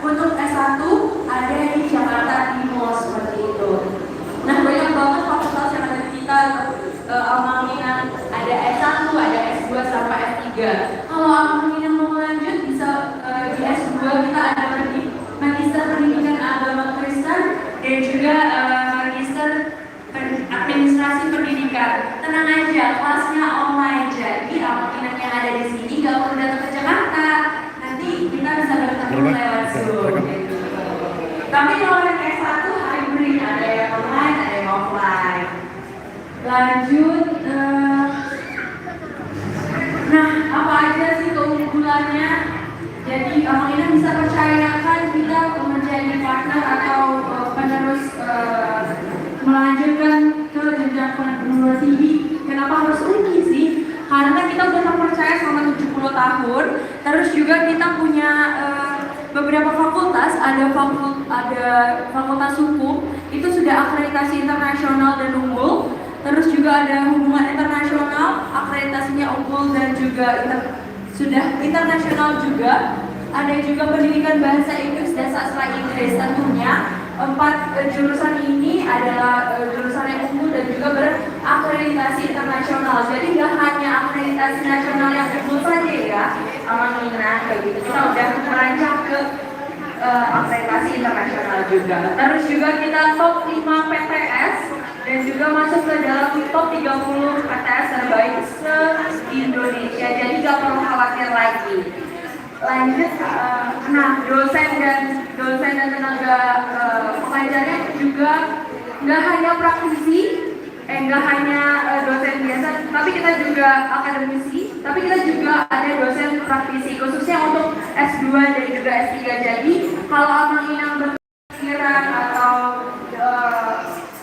Untuk S1 ada di Jakarta Timur seperti itu. Nah, banyak banget fakultas yang ada di kita. Alma-Mater ada S1, ada S2 sampai S3. Kalau Alma-Mater mau lanjut bisa di S2 kita ada Magister Pendidikan Agama Kristen dan juga Magister Administrasi Pendidikan. Tenang aja, kelasnya online. Jadi Alma-Mater yang ada di sini gak perlu datang ke Jakarta. Nanti kita bisa bertemu lewat Zoom. Tapi kalau yang S1 hybrid, ada yang online, ada yang offline. Lanjut, nah apa aja sih keunggulannya? Jadi Alma-Mater bisa percayakan kita menjadi partner atau penerus melanjutkan ke jenjang perguruan tinggi. Kenapa harus UNI sih? Karena kita udah terpercaya selama 70 tahun. Terus juga kita punya beberapa fakultas, ada fakultas hukum itu sudah akreditasi internasional dan unggul. Terus juga ada hubungan internasional, akreditasinya unggul dan juga sudah internasional juga. Ada juga pendidikan bahasa Inggris dan sastra Inggris. Tentunya 4 jurusan ini adalah jurusan yang unggul dan juga berakreditasi internasional. Jadi nggak hanya akreditasi nasional yang unggul saja ya, Alma-Mater kayak gitu. Kita udah merancang ke akreditasi internasional juga. Terus juga kita top 5 PTS dan juga masuk ke dalam top 30 PTS terbaik se-Indonesia. Jadi nggak perlu khawatir lagi. Lanjut, nah dosen dan tenaga pengajarnya juga nggak hanya praktisi, nggak hanya dosen biasa, tapi kita juga akademisi, tapi kita juga ada dosen praktisi khususnya untuk S2 dan juga S3. Jadi kalau Alma-Mater berpikiran atau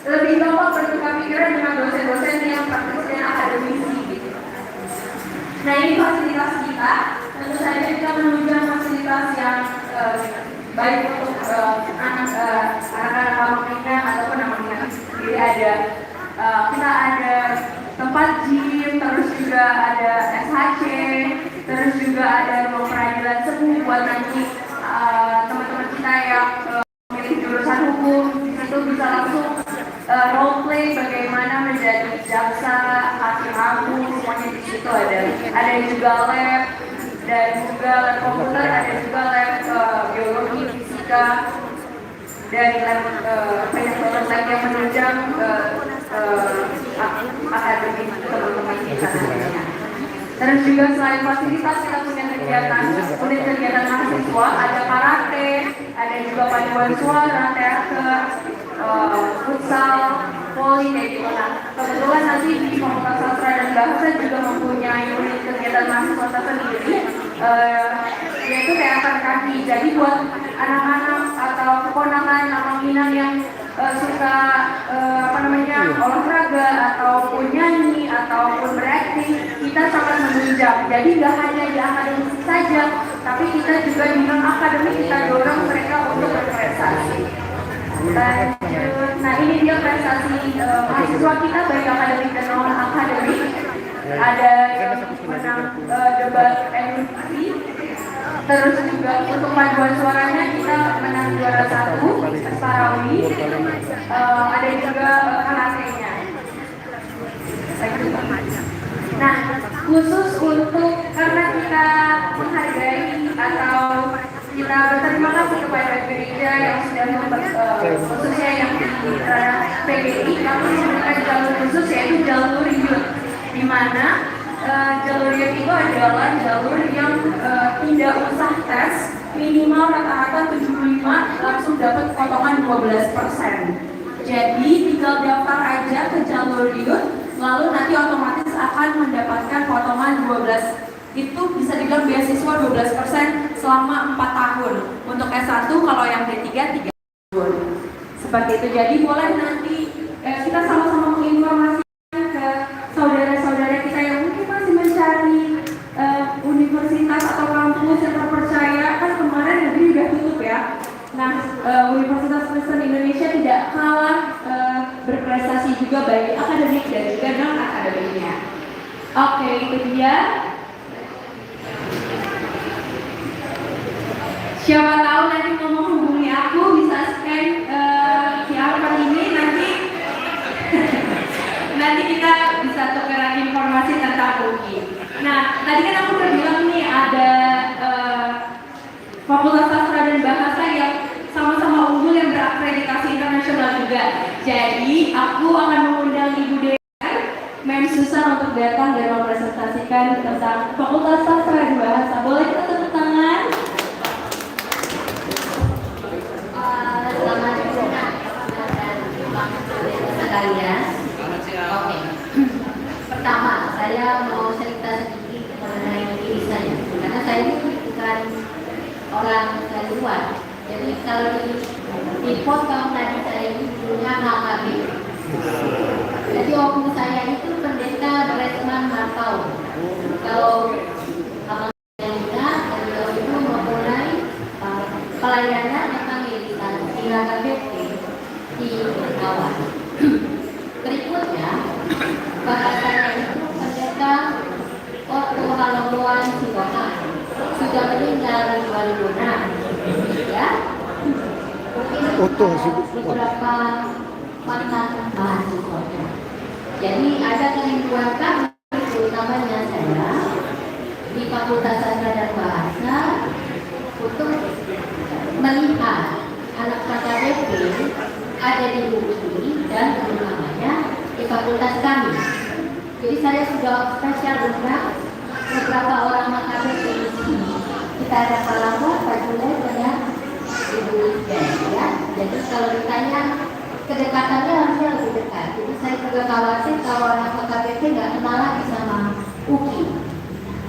lebih gampang bertukar pikiran dengan dosen-dosen yang praktisi dan akademisi gitu. Nah ini fasilitas kita. Tentu saja kita menunjang fasilitas yang baik untuk anak-anak Alma-Mater ataupun Alma-Mater sendiri. Kita ada tempat gym, terus juga ada SHC, terus juga ada ruang peradilan semu buat nanti teman-teman kita yang memilih jurusan hukum itu bisa langsung role play bagaimana menjadi jaksa, hakim agung, semuanya di situ ada juga lab dan juga lab komputer, ada juga lab biologi, fisika, dan lab banyak lagi yang menunjang akademik teman-teman kita nantinya. Terus juga selain fasilitas kita punya kegiatan mahasiswa, ada karate, ada juga paduan suara, teater, futsal, voli kayak gitu. Nah, kebetulan nanti di Fakultas Sastra dan Bahasa juga mempunyai unit kegiatan mahasiswa tersendiri, yaitu teater kaki. Jadi buat anak-anak atau keponakan Alma-Mater yang suka olahraga ataupun nyanyi ataupun berakting, kita sangat menunjang. Jadi nggak hanya di akademik saja, tapi kita juga di non akademik kita dorong mereka untuk berprestasi. Nah ini dia prestasi mahasiswa kita baik akademik dan non akademik. Ada yang menang debat MUC. Terus juga untuk paduan suaranya kita menang juara 1 Sparawi. Ada juga karatenya. Nah, khusus untuk karena kita menghargai atau kita berterima kasih kepada gereja yang sudah khususnya yang di PGI, kami memberikan jalur khusus yaitu jalur youth, di mana jalur youth itu adalah jalur yang tidak usah tes, minimal rata-rata 75 langsung dapat potongan 12%. Jadi tinggal daftar aja ke jalur youth, lalu nanti otomatis akan mendapatkan potongan 12%. Itu bisa dibilang beasiswa 12% selama 4 tahun. Untuk S1 kalau yang D3 3 tahun. Seperti itu. Jadi boleh nanti kita sama-sama menginformasikan ke saudara-saudara kita yang mungkin masih mencari universitas atau kampus yang terpercaya. Kan kemarin negeri udah tutup ya. Nah, Universitas Kristen Indonesia tidak kalah berprestasi juga baik akademik dan juga non akademiknya. Oke, itu dia. Siapa tahu nanti mau menghubungi aku bisa scan QR code ini nanti kita bisa tukeran informasi tentang UI. Nah, tadi kan aku udah bilang nih ada Fakultas Sastra dan Bahasa yang sama-sama unggul yang berakreditasi internasional juga. Jadi, aku akan mengundang Ibu Dean, Mem Susan untuk datang dan mempresentasikan tentang Fakultas Sastra dan Bahasa. Boleh kita tepuk tangan? Selamat sekalian. Oke. Pertama, saya mau cerita sedikit mengenai diri saya, karena saya ini bukan orang dari luar. Jadi kalau di podcast tadi saya ini dulunya HKB. Jadi waktu saya itu pendeta Bresman Martau. Kalau abang saya beliau itu memulai pelayanan evangelisasi di HKBP di awal. Berikutnya, bapak saya itu pendeta Otto Halomoan Sibona sudah meninggal di 2006. Ya, mungkin beberapa mantan mahasiswanya. Jadi ada kerinduan kami, terutamanya saya di Fakultas Sastra dan Bahasa untuk melihat anak KKBP ada di UI dan terutamanya di fakultas kami. Jadi saya sudah spesial undang beberapa orang KKBP di sini. Kita ada Pak Lambok, Pak Julai, dan Ibu Lisbeth, ya. Jadi kalau ditanya kedekatannya harusnya lebih dekat. Jadi saya juga khawatir kalau anak KKBP nggak kenal lagi sama UKI.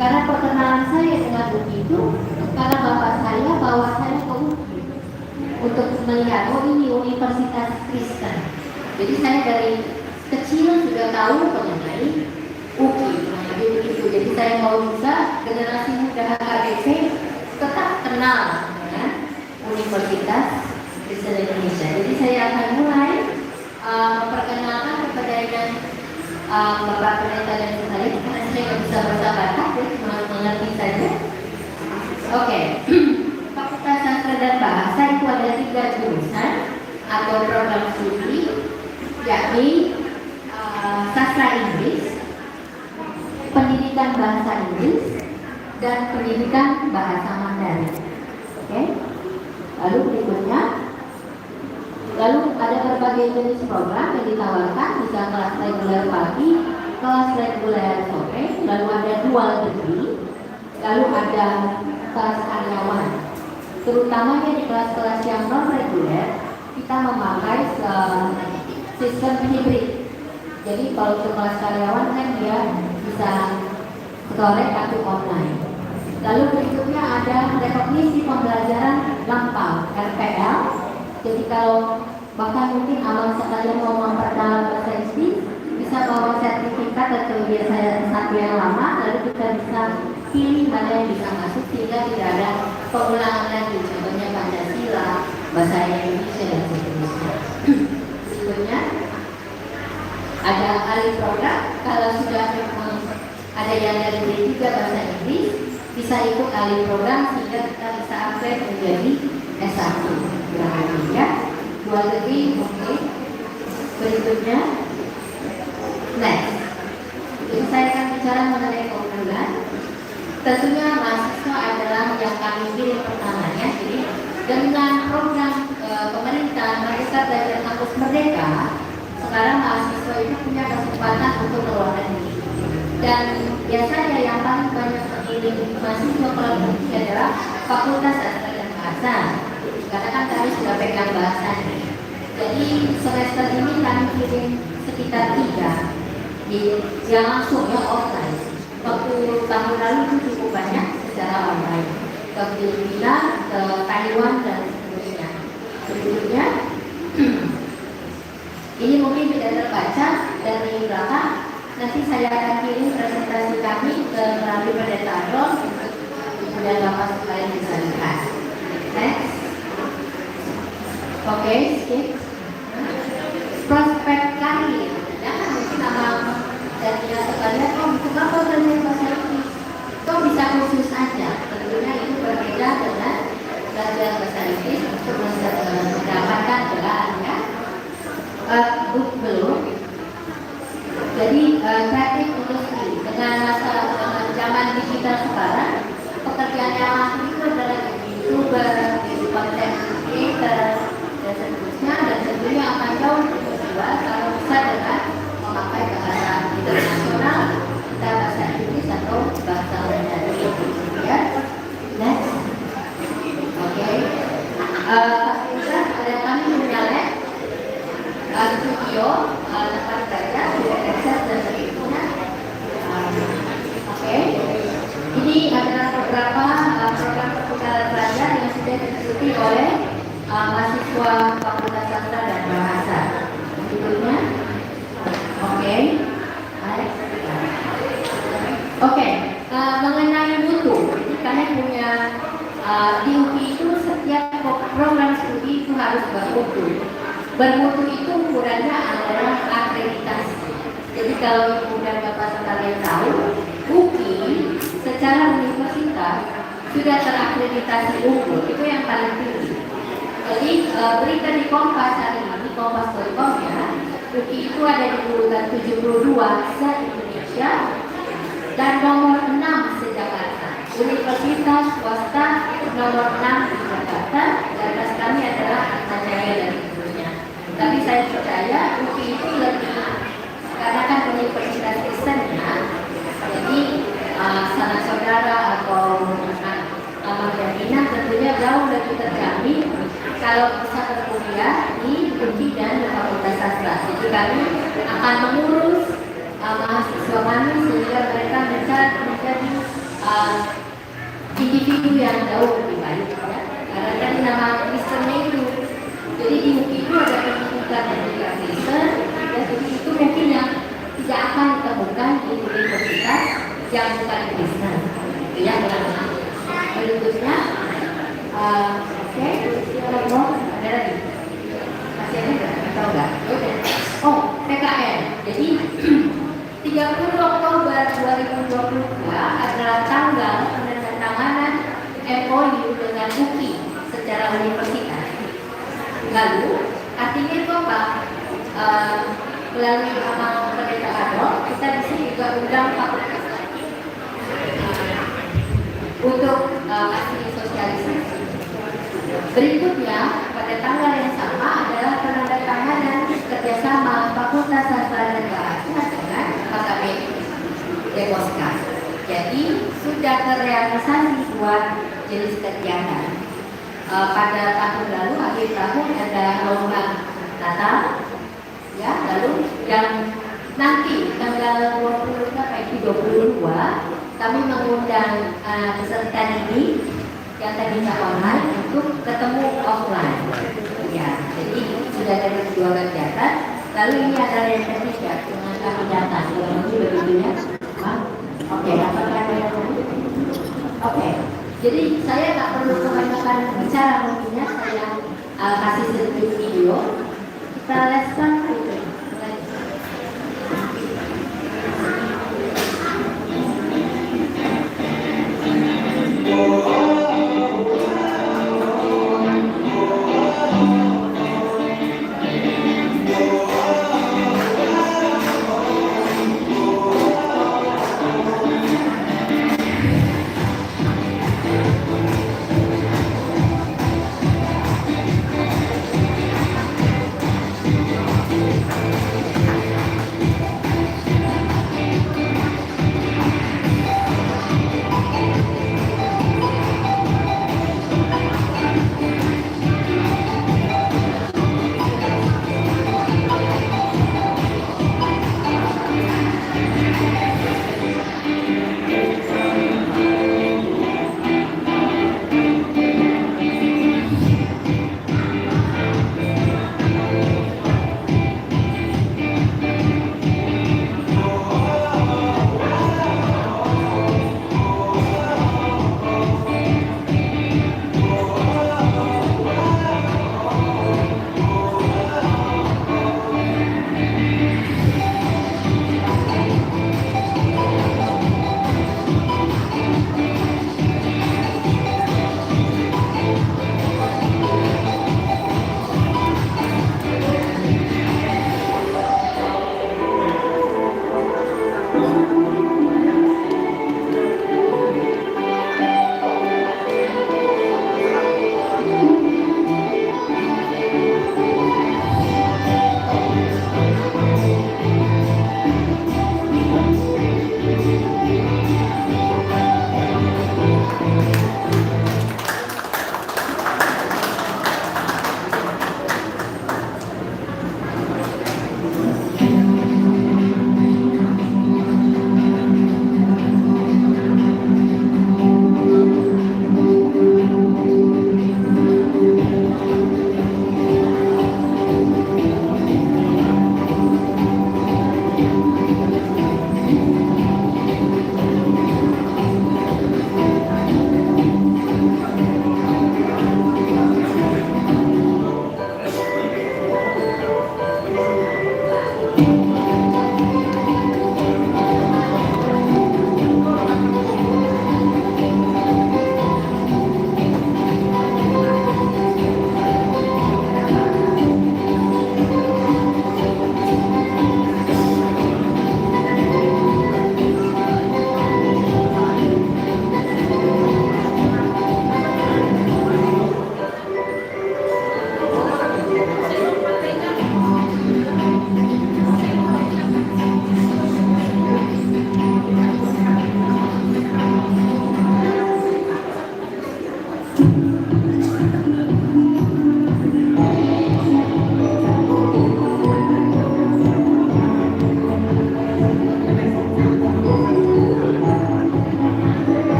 Karena perkenalan saya dengan UKI itu karena bapak saya bawa saya ke UKI untuk melihat, oh ini Universitas Kristen. Jadi saya dari kecil sudah tahu mengenai UKI. Itu. Jadi saya mau juga generasi muda HKBP tetap kenal dengan Universitas Kristen Indonesia. Jadi saya akan mulai memperkenalkan kepada Bapak Pendeta dan saya, karena saya nggak bisa bahasa Batak, jadi cuma mengerti saja. Oke. Fakultas Sastra dan Bahasa itu ada 3 jurusan atau program studi, yakni Sastra Inggris, Pendidikan Bahasa Inggris, dan Pendidikan Bahasa Mandarin. Oke. Lalu berikutnya, ada berbagai jenis program yang ditawarkan, bisa kelas reguler pagi, kelas reguler sore, lalu ada dual degree, lalu ada kelas karyawan. Terutamanya di kelas-kelas yang non reguler kita memakai sistem hibrid. Jadi kalau untuk kelas karyawan kan dia bisa sore atau online. Lalu berikutnya ada rekognisi pembelajaran lampau (RPL). Jadi kalau bahkan mungkin awal sekalian mau memperdalam bahasa Inggris, bisa bawa sertifikat atau biasanya satu yang lama, lalu kita bisa pilih mana yang bisa masuk sehingga tidak ada pengulangan lagi, contohnya Pancasila, bahasa Indonesia dan seterusnya. Berikutnya ada alih program, kalau sudah ada yang dari D3 bahasa Inggris, bisa ikut alih program sehingga kita bisa upgrade menjadi S1. Ya, 2 lebih mungkin. Berikutnya, next. Jadi saya akan bicara mengenai keunggulan. Tentunya mahasiswa adalah yang kami pilih pertamanya. Jadi dengan program pemerintah Merdeka Belajar Kampus Merdeka, sekarang mahasiswa itu punya kesempatan untuk ke luar negeri. Dan biasanya yang paling banyak memilih mahasiswa ke luar negeri adalah Fakultas Sastra dan Bahasa. Karena kan kami sudah pegang bahasa ini. Jadi semester ini kami kirim sekitar 3 yang langsung ya offline. Waktu tahun lalu itu cukup banyak secara online, ke Filipina, ke Taiwan dan seterusnya. Berikutnya, ini mungkin tidak terbaca dari belakang. Nanti saya akan kirim presentasi kami ke melalui Pendeta Adol untuk kemudian Bapak sekalian bisa lihat. Next. Oke, skip. Prospek karir. Ya kan mungkin nama dan tidak sekalian, kenapa belajar bahasa Inggris? Kok bisa khusus aja? Tentunya itu berbeda dengan belajar untuk mendapatkan gelar ya. Belum. Jadi kreatif industri dengan zaman digital sekarang, pekerjaan yang lain itu adalah jadi youtuber, jadi content creator dan seterusnya, dan tentunya akan jauh lebih berjual kalau bisa dengan memakai bahasa internasional, kita bahasa Inggris atau bahasa Mandarin. Ya, next. Oke. Ada kami punya lab, studio, tempat kerja, akses dan seterusnya. Oke. Ini adalah beberapa program pertukaran pelajar yang sudah diikuti oleh mahasiswa Fakultas Sastra dan Bahasa. Berikutnya. Oke. Oke. Mengenai mutu, jadi kalian punya di UPI itu setiap program studi itu harus bermutu. Bermutu itu ukurannya adalah akreditasi. Jadi kalau ibu dan bapak sekalian tahu, UPI secara universitas sudah terakreditasi unggul, itu yang paling tinggi. Jadi berita di Kompas hari ini, Kompas.com ya, UPI itu ada di urutan 72 se-Indonesia dan nomor 6 se-Jakarta. Universitas swasta nomor 6 di Jakarta, di atas kami adalah Atmajaya dan seterusnya. Tapi saya percaya UPI itu lebih, karena kan universitas Kristennya, jadi sanak saudara atau amal dan minat tentunya jauh lebih terjamin kalau bisa berkuliah di UPI dan Fakultas Sastra. Jadi kami akan mengurus mahasiswa kami sehingga mereka menjadi individu yang jauh lebih baik ya. Karena tadi nama Kristennya itu, jadi di UPI itu ada pendidikan yang juga Kristen ya, jadi itu mungkin yang tidak akan ditemukan di universitas yang bukan Kristen itu ya. Berikutnya oke, ada lagi masih ada nggak? Atau enggak? Oh, PKN. Jadi 30 Oktober 2022 adalah tanggal penandatanganan MOU dengan UPI secara universitas. Lalu artinya itu apa? Melalui amal Pendeta Adol, kita di sini juga undang fakultas untuk kasih sosialisasi. Berikutnya pada tanggal yang sama adalah penandatanganan kerjasama Fakultas Sastra dan Bahasa dengan HKBP Deposka. Jadi sudah terrealisasi 2 jenis kegiatan. Pada tahun lalu akhir tahun ada lomba Natal, ya, lalu yang nanti tanggal 20 sampai 22 kami mengundang peserta ini yang tadinya online untuk ketemu offline. Ya, jadi sudah ada 2 kegiatan. Lalu ini adalah yang ketiga dengan kami datang. Ini begitu ya. Oke, apakah ada yang lain? Oke. Jadi saya tak perlu kebanyakan bicara, mungkinnya saya kasih sedikit video. Kita leskan itu.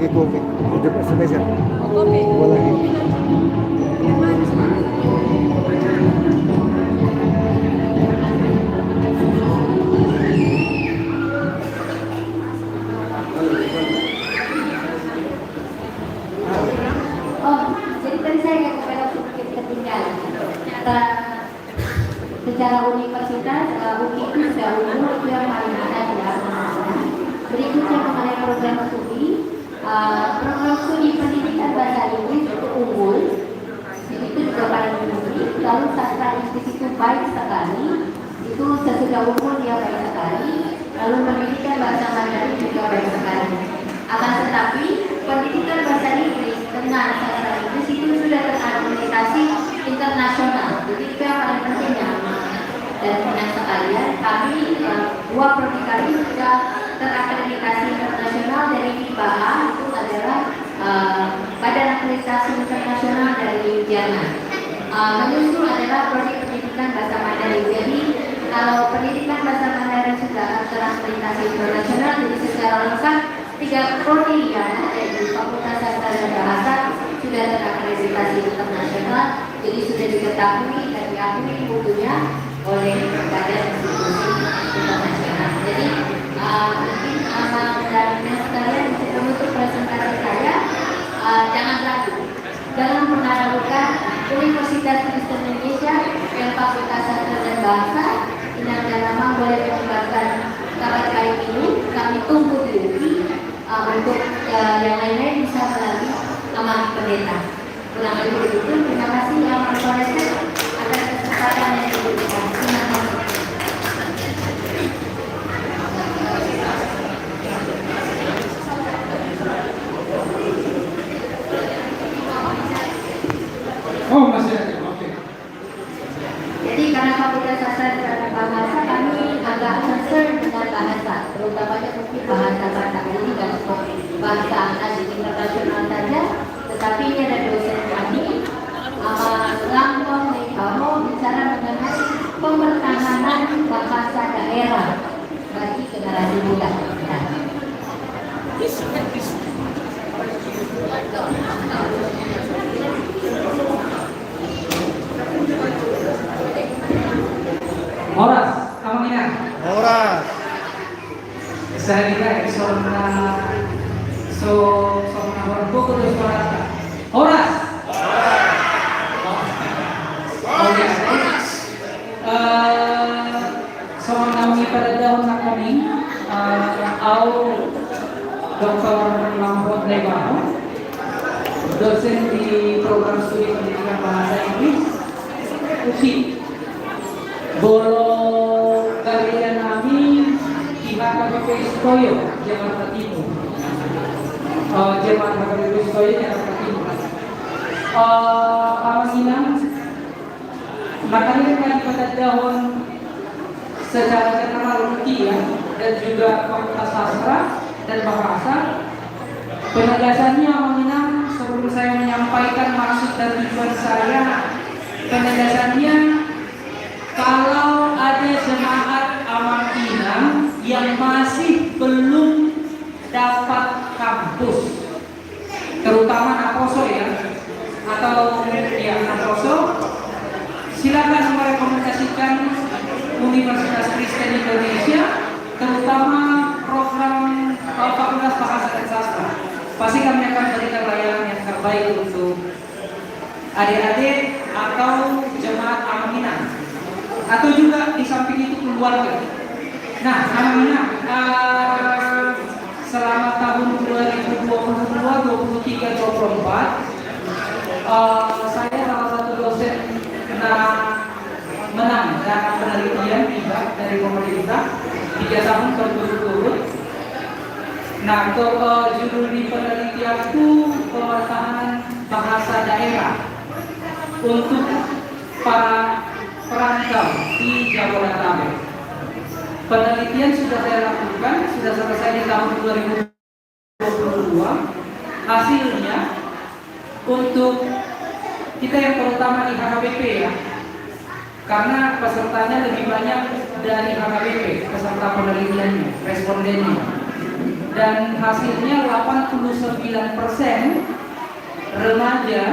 lagi kopi. Di Indonesia. Kopi. Dua lagi. Oh, jadi tadi saya yang kepada sedikit ketinggalan. Secara universitas, UKI itu sudah unggul, itu yang paling atas ya. Berikutnya mengenai program studi, program studi pendidikan bahasa Inggris itu unggul, itu juga paling tinggi. Lalu sastra Inggris itu baik sekali, itu sesudah unggul dia baik sekali. Lalu pendidikan bahasa Mandarin juga baik sekali. Akan tetapi pendidikan bahasa Inggris dengan sastra Inggris itu sudah terakreditasi internasional. Jadi itu yang paling pentingnya. Dan dengan sekalian kami dua prodi kami sudah terakreditasi internasional dari BIPAA, itu adalah Badan Akreditasi Internasional dari Jerman. Menyusul adalah prodi pendidikan bahasa Mandarin. Jadi kalau pendidikan bahasa Mandarin sudah terakreditasi internasional, jadi secara lengkap 3 prodi ya dari Fakultas Sastra dan Bahasa sudah terakreditasi internasional. Jadi sudah diketahui dan diakui mutunya oleh badan institusi internasional. Jadi mungkin amal-amalnya sekalian untuk menutup presentasi saya, jangan ragu, jangan pernah ragukan Universitas Kristen Indonesia yang Fakultas Sastra dan Bahasa Inang dan Amang boleh menyebarkan kabar baik ini. Kami tunggu di UPI untuk yang lain-lain bisa melalui amanah pendeta. Kurang lebih begitu. Terima kasih yang berkoordinasi atas kesempatan yang diberikan. Terima kasih. Oh, masih ada. Oke. Jadi karena Fakultas Sastra dan Bahasa kami agak concern dengan bahasa, terutamanya mungkin bahasa Batak ini dan bahasa asing internasional saja. Tetapi ini ada dosen kami, Lampong Mekamo, bicara mengenai pempertahanan bahasa daerah bagi generasi muda. Horas, Amangina. Horas. Saya kira sorna orang buku itu suara. Horas. Oke. Sama kami pada tahun kami, au Dr. Mahmud Lebano, dosen di program studi pendidikan bahasa Inggris, UPI. Bolo kalian kami di HKBP Stoyo, Jakarta Timur. Jerman HKBP Stoyo, Jakarta Timur. Amanginang, makanya kami pada tahun secara general UKI ya, dan juga Fakultas Sastra dan Bahasa. Penegasannya Amanginang, sebelum saya menyampaikan maksud dan tujuan saya, penegasannya kalau ada jemaat Amanginang yang masih belum dapat kampus, terutama Naposo ya, atau ya Naposo, silakan merekomendasikan Universitas Kristen Indonesia, terutama program Fakultas Bahasa dan Sastra. Pasti kami akan berikan layanan yang terbaik untuk adik-adik atau jemaat Amanginang. Atau juga di samping itu keluarga. Nah, Amanginang selama tahun 2022, 23, 24 saya salah satu dosen menang dana penelitian hibah dari pemerintah 3 tahun berturut-turut. Nah, judul di penelitianku pemetaan bahasa daerah untuk para perantau di Jabodetabek. Penelitian sudah saya lakukan, sudah selesai di tahun 2022. Hasilnya untuk kita yang terutama di HKBP ya, karena pesertanya lebih banyak dari HKBP, peserta penelitiannya, respondennya. dan hasilnya 89% remaja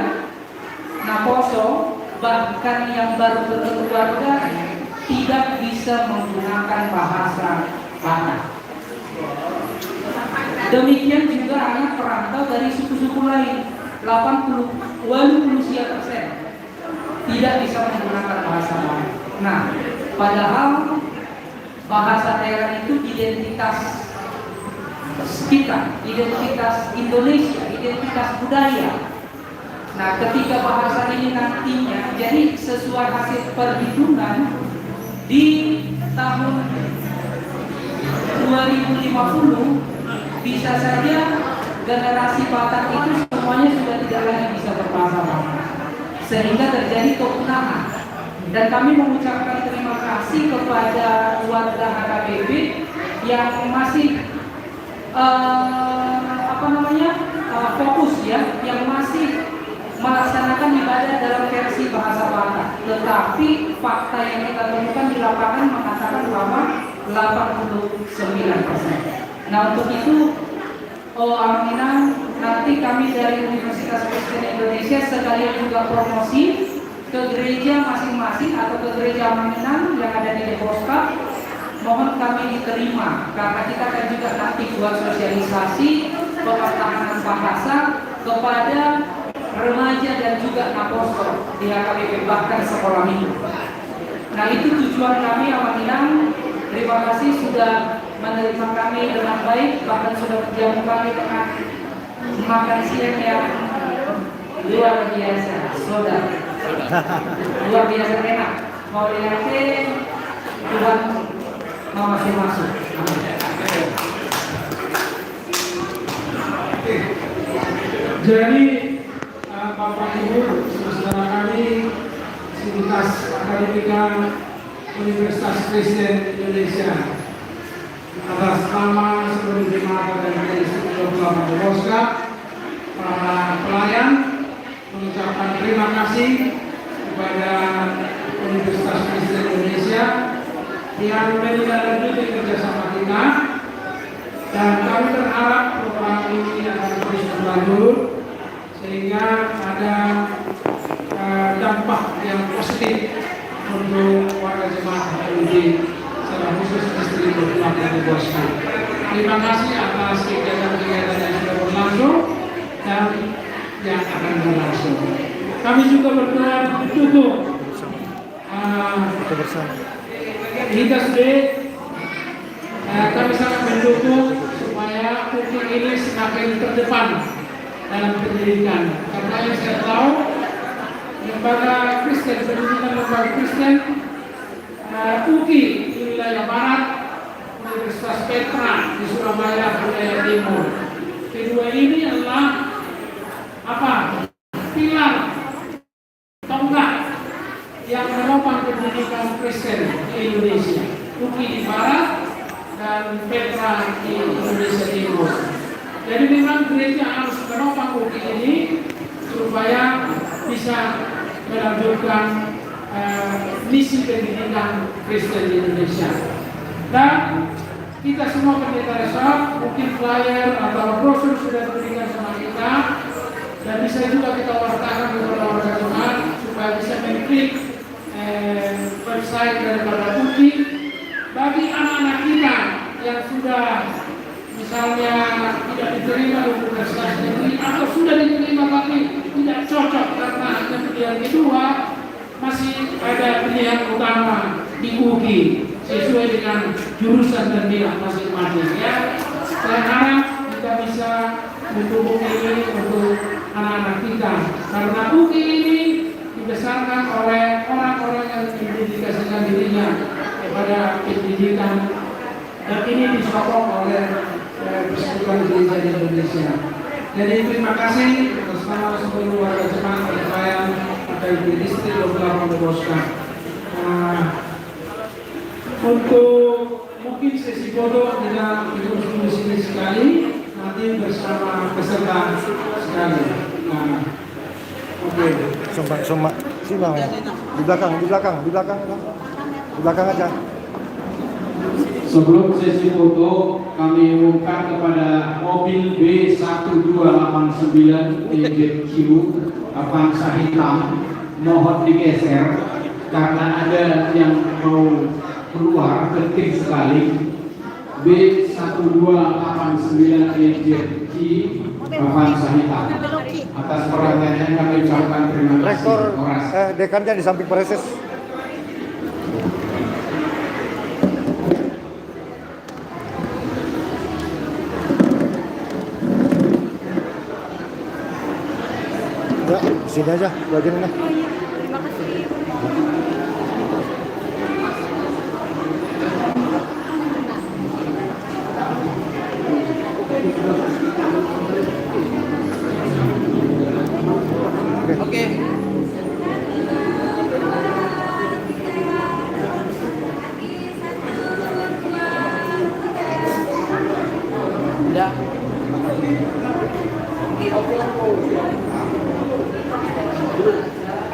Naposo bahkan yang baru berkeluarga tidak bisa menggunakan bahasa Batak. Demikian juga anak perantau dari suku-suku lain, 80% tidak bisa menggunakan bahasa Batak. Nah, padahal bahasa daerah itu identitas kita, identitas Indonesia, identitas budaya. Nah, ketika bahasa ini nantinya jadi sesuai hasil perhitungan di tahun 2050 bisa saja generasi Batak itu semuanya sudah tidak lagi bisa berbahasa Batak, sehingga terjadi kepunahan. Dan kami mengucapkan terima kasih kepada warga HKBP yang masih fokus ya, yang masih melaksanakan ibadah dalam versi bahasa Batak. Tetapi fakta yang kita temukan di lapangan mengatakan bahwa 89%. Nah, untuk itu Aminah, nanti kami dari Universitas Kristen Indonesia sekalian juga promosi ke gereja masing-masing atau ke gereja Aminah yang ada di Deboska. Mohon kami diterima karena kita akan juga nanti buat sosialisasi pementahanan bahasa kepada remaja dan juga Naposo di HKBP bahkan sekolah minggu. Nah, itu tujuan kami Aminah. Terima kasih sudah menerima kami dengan baik, bahkan sudah berjamu kami dengan makan siang yang luar biasa, saudara. Luar biasa enak. Mau lihatin Tuhan mau masuk. Jadi Bapak Ibu, saudara kami, Sivitas Akademika Universitas Kristen Indonesia, atas nama seluruh jemaat dan Institut Ulama Deboska, para pelayan mengucapkan terima kasih kepada Universitas Kristen Indonesia yang menindaklanjuti kerjasama kita, dan kami berharap program ini akan terus berlanjut sehingga ada dampak yang positif untuk warga jemaat HKBP secara khusus istri berkeluarga di Bosnia. Terima kasih atas kegiatan-kegiatan yang sudah berlangsung dan yang akan berlangsung. Kami juga berdoa ditutup hingga sudah kami sangat mendukung supaya Uki ini semakin terdepan dalam pendidikan, karena yang saya tahu lembaga Kristen, pendidikan lembaga Kristen UKI di wilayah Barat, Universitas Petra di Surabaya wilayah Timur. Kedua ini adalah pilar tonggak yang menopang pendidikan Kristen di Indonesia. UKI di Barat dan Petra di Indonesia Timur. Jadi memang gereja harus menopang UKI ini supaya bisa melanjutkan misi pendidikan Kristen di Indonesia. Dan kita semua pendeta resort, mungkin flyer atau brosur sudah diberikan sama kita, dan bisa juga kita wartakan kepada warga jemaat supaya bisa mengklik website daripada UKI. Bagi anak-anak kita yang sudah misalnya tidak diterima di universitas negeri atau sudah diterima tapi tidak cocok karena hanya pilihan kedua, masih ada pilihan utama di UKI sesuai dengan jurusan dan minat masing-masing ya. Saya harap kita bisa mendukung ini untuk anak-anak kita, karena UKI ini dibesarkan oleh orang-orang yang mendedikasikan dirinya kepada pendidikan, dan ini disokong oleh Persekutuan Gereja di Indonesia. Jadi terima kasih atas nama seluruh warga jemaat pelayan dari distrik Ulama Deboska. Untuk mungkin sesi foto tidak di sini sekali, nanti bersama peserta sekali. Oke. Sombak, sini bang. Di belakang aja. Sebelum sesi foto, kami umumkan kepada mobil B1289 EJQ Avanza hitam, mohon digeser karena ada yang mau keluar penting sekali. B1289 EJQ Avanza hitam. Atas perhatiannya kami ucapkan terima kasih. Rektor Horas. dekannya di samping preses. Ya, sini aja bagian ini. Oke. Udah.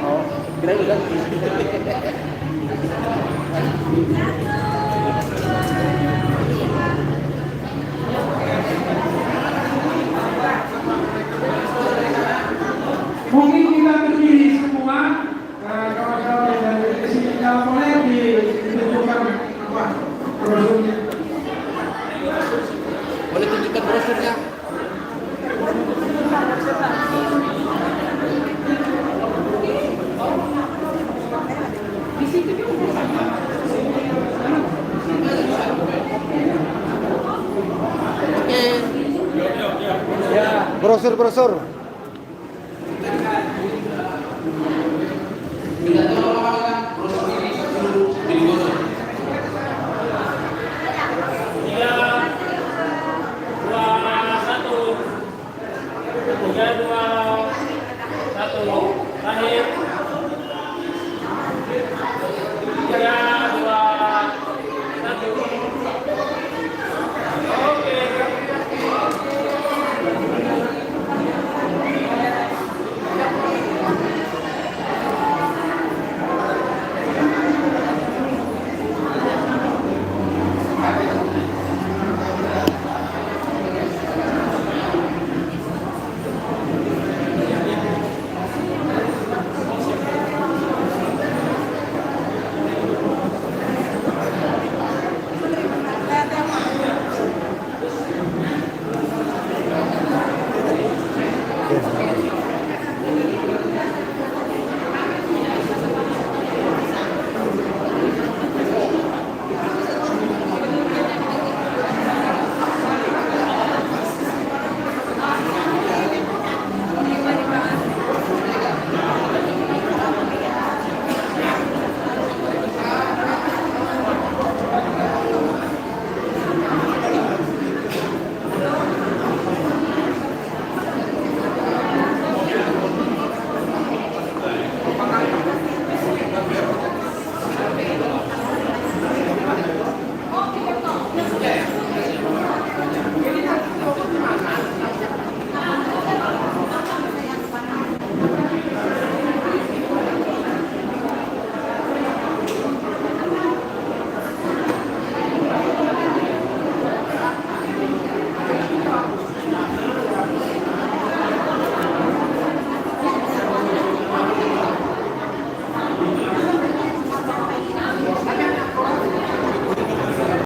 Oh, kira udah. Mungkin kita berdiri semua, kawan-kawan yang dari sini kalau boleh ditunjukkan apa brosurnya. Boleh tunjukkan brosurnya. Brosur. Tiga, dua, satu, akhir.